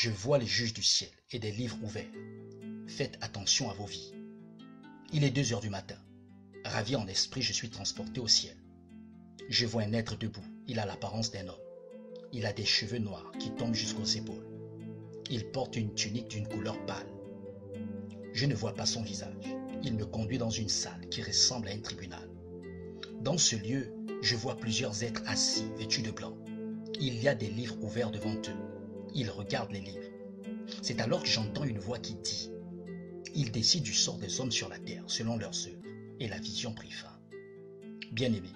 Je vois les juges du ciel et des livres ouverts. Faites attention à vos vies. Il est 2 heures du matin. Ravi en esprit, je suis transporté au ciel. Je vois un être debout. Il a l'apparence d'un homme. Il a des cheveux noirs qui tombent jusqu'aux épaules. Il porte une tunique d'une couleur pâle. Je ne vois pas son visage. Il me conduit dans une salle qui ressemble à un tribunal. Dans ce lieu, je vois plusieurs êtres assis, vêtus de blanc. Il y a des livres ouverts devant eux. Ils regardent les livres. C'est alors que j'entends une voix qui dit « Ils décident du sort des hommes sur la terre selon leurs œuvres. » Et la vision prit fin. Bien-aimé,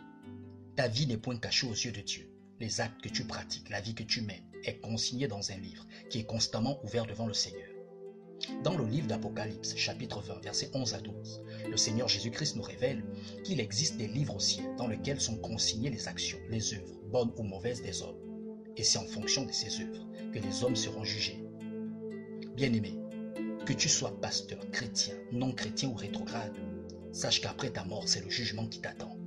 ta vie n'est point cachée aux yeux de Dieu. Les actes que tu pratiques, la vie que tu mènes est consignée dans un livre qui est constamment ouvert devant le Seigneur. Dans le livre d'Apocalypse, chapitre 20, versets 11 à 12, le Seigneur Jésus-Christ nous révèle qu'il existe des livres au ciel dans lesquels sont consignées les actions, les œuvres, bonnes ou mauvaises des hommes. Et c'est en fonction de ces œuvres que les hommes seront jugés. Bien-aimé, que tu sois pasteur, chrétien, non-chrétien ou rétrograde, sache qu'après ta mort, c'est le jugement qui t'attend.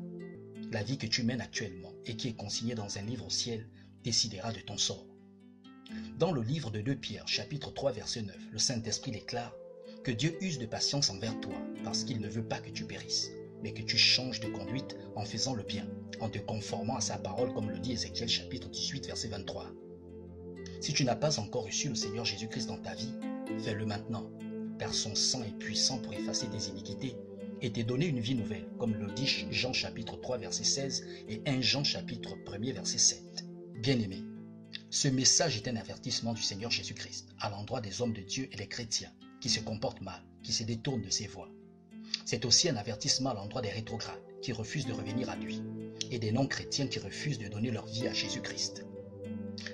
La vie que tu mènes actuellement et qui est consignée dans un livre au ciel décidera de ton sort. Dans le livre de 2 Pierre, chapitre 3, verset 9, le Saint-Esprit déclare que Dieu use de patience envers toi parce qu'il ne veut pas que tu périsses, mais que tu changes de conduite en faisant le bien, en te conformant à sa parole, comme le dit Ézéchiel, chapitre 18, verset 23. Si tu n'as pas encore reçu le Seigneur Jésus-Christ dans ta vie, fais-le maintenant, car son sang est puissant pour effacer tes iniquités et te donner une vie nouvelle, comme le dit Jean chapitre 3, verset 16 et 1 Jean chapitre 1, verset 7. Bien-aimé, ce message est un avertissement du Seigneur Jésus-Christ à l'endroit des hommes de Dieu et des chrétiens qui se comportent mal, qui se détournent de ses voies. C'est aussi un avertissement à l'endroit des rétrogrades qui refusent de revenir à lui et des non-chrétiens qui refusent de donner leur vie à Jésus-Christ.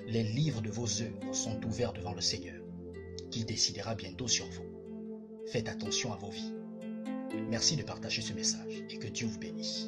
Les livres de vos œuvres sont ouverts devant le Seigneur, qui décidera bientôt sur vous. Faites attention à vos vies. Merci de partager ce message et que Dieu vous bénisse.